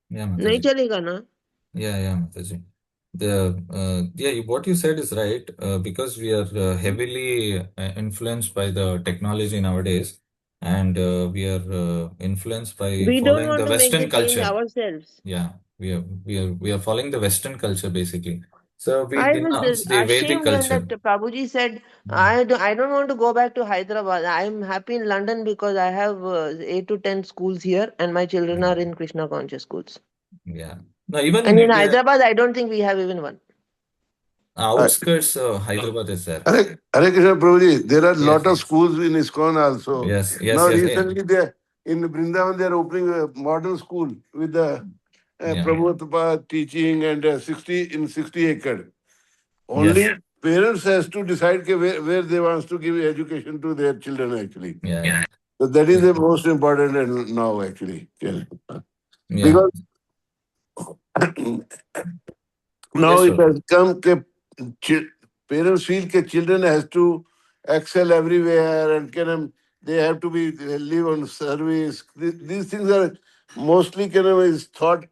yeah,
नहीं
Mataji.
चलेगा ना.
Yeah, Mataji. What you said is right, because we are heavily influenced by the technology nowadays, and we are influenced by
We don't
following
want
the
to make the
Western
change
culture.
ourselves.
Yeah, we are following the Western culture basically. So we
I was
denounce the Vedic
ashamed when
culture.
that Prabhuji said,
Mm.
I don't want to go back to Hyderabad. I'm happy in London because I have 8 to 10 schools here and my children are in Krishna conscious schools.
Yeah. No, even in
And in
India,
Hyderabad, I don't think we have even one.
Uh,
outskirts Hyderabad is there.
Hare Krishna Prabhuji, there are a
Yes,
lot of schools in ISKCON also.
yes, yes,
Now
yes.
recently in Vrindavan they are opening a modern school with the
Yeah.
Prabhupada teaching and 60 acre. Only
Yes.
parents has to decide where they wants to give education to their children actually.
Yeah.
So that is
Yeah.
the most important now actually. Yeah.
Yeah.
Because now
Yes,
it
sir.
has come chi- parents feel that children has to excel everywhere and they have to be live on service. These things are mostly is thought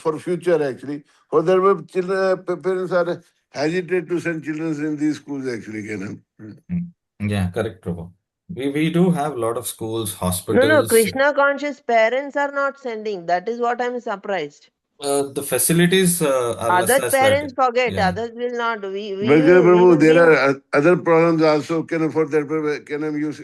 for future actually. For that children parents are hesitate to send children in these schools actually.
Mm. Yeah, correct, Prabhu. We do have a lot of schools,
No, no,
hospitals.
Krishna conscious parents are not sending. That is what I'm surprised.
The facilities are less
Other
as that.
parents forget.
Yeah.
Others will not.
But
We
Prabhu,
will
there
give.
are other problems also. For that, use?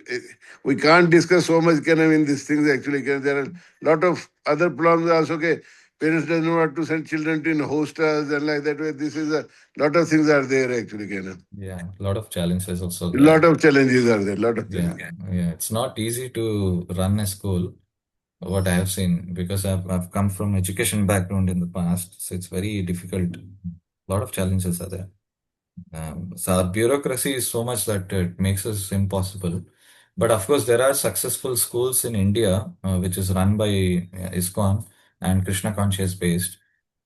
We can't discuss so much. In these things actually? There are a lot of other problems also. Okay, parents doesn't know what to send children to in hostels and like that way. This is a lot of things are there actually.
Yeah, a lot of challenges also
A
there.
lot of challenges are there. Lot of
Yeah,
challenges.
yeah. It's not easy to run a school, what I have seen, because I've come from education background in the past, so it's very difficult. A lot of challenges are there. So our bureaucracy is so much that it makes us impossible. But of course, there are successful schools in India, which is run by ISKCON and Krishna conscious based.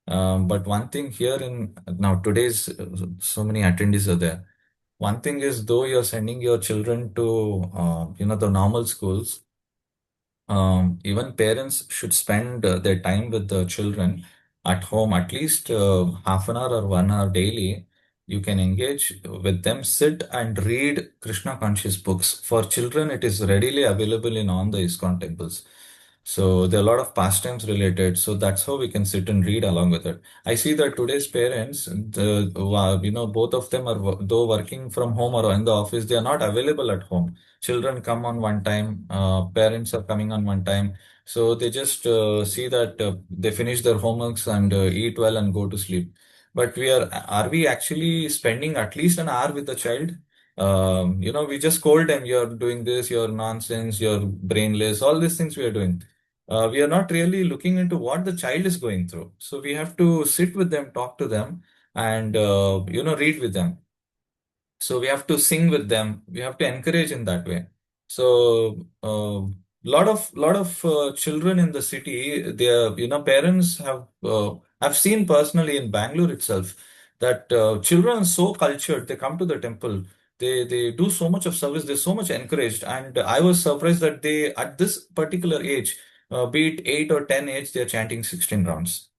But one thing here in now today's so many attendees are there. One thing is though you're sending your children to the normal schools, even parents should spend their time with the children at home at least half an hour or 1 hour daily. You can engage with them, sit and read Krishna conscious books. For children, it is readily available in all the ISKCON temples. So there are a lot of pastimes related. So that's how we can sit and read along with it. I see that today's parents, both of them are though working from home or in the office, they are not available at home. Children come on one time, parents are coming on one time. So they just see that they finish their homeworks and eat well and go to sleep. But are we actually spending at least an hour with the child? We just scold them, you're doing this, you're nonsense, you're brainless, all these things we are doing. We are not really looking into what the child is going through. So we have to sit with them, talk to them, and read with them. So we have to sing with them. We have to encourage in that way. So lot of children in the city, their parents have. I've seen personally in Bangalore itself that children are so cultured. They come to the temple. They do so much of service. They're so much encouraged, and I was surprised that they at this particular age, be it 8 or 10 age, they're chanting 16 rounds.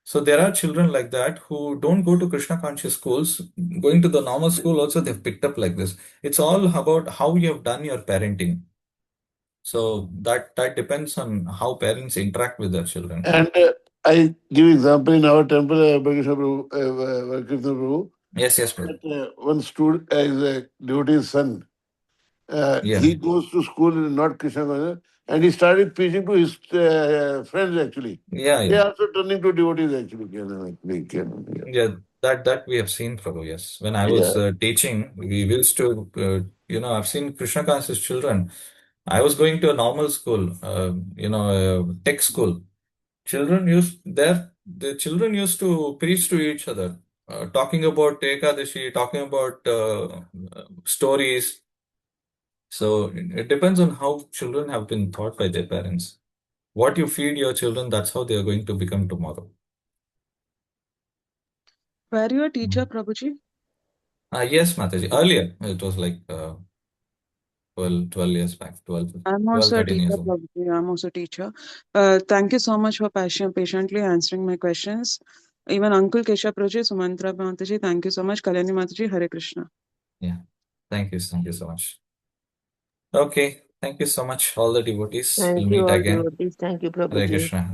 So there are children like that who don't go to Krishna conscious schools. Going to the normal school also, they've picked up like this. It's all about how you have done your parenting. So that depends on how parents interact with their children.
And I give example in our temple, Krishna Prabhu,
Yes, yes, bro.
that one student is a devotee's son.
Yeah,
He goes to school in North Krishna and he started preaching to his friends actually.
yeah,
They
yeah,
are also turning to devotees actually.
yeah. That we have seen, Prabhu. Yes, when I
Yeah.
was teaching, we used to, I've seen Krishna conscious children. I was going to a normal school, a tech school. The children used to preach to each other, talking about Ekadashi, talking about stories. So it depends on how children have been taught by their parents. What you feed your children, that's how they are going to become tomorrow.
Were you a teacher,
Mm.
Prabhuji?
Yes, Mataji. Earlier, it was like 12 years back,
I'm
12,
also a
13
teacher,
years old.
Prabhuji. I'm also a teacher. Thank you so much for patiently answering my questions. Even Uncle Kesha Prabhuji, Sumantra Mataji, thank you so much. Kalyani Mataji, Hare Krishna.
Yeah. Thank you. Thank you so much. Okay. Thank you so much, all the devotees. We'll
Thank you,
meet
all
again.
devotees. Thank you,
Hare
Prabhuji.
Krishna.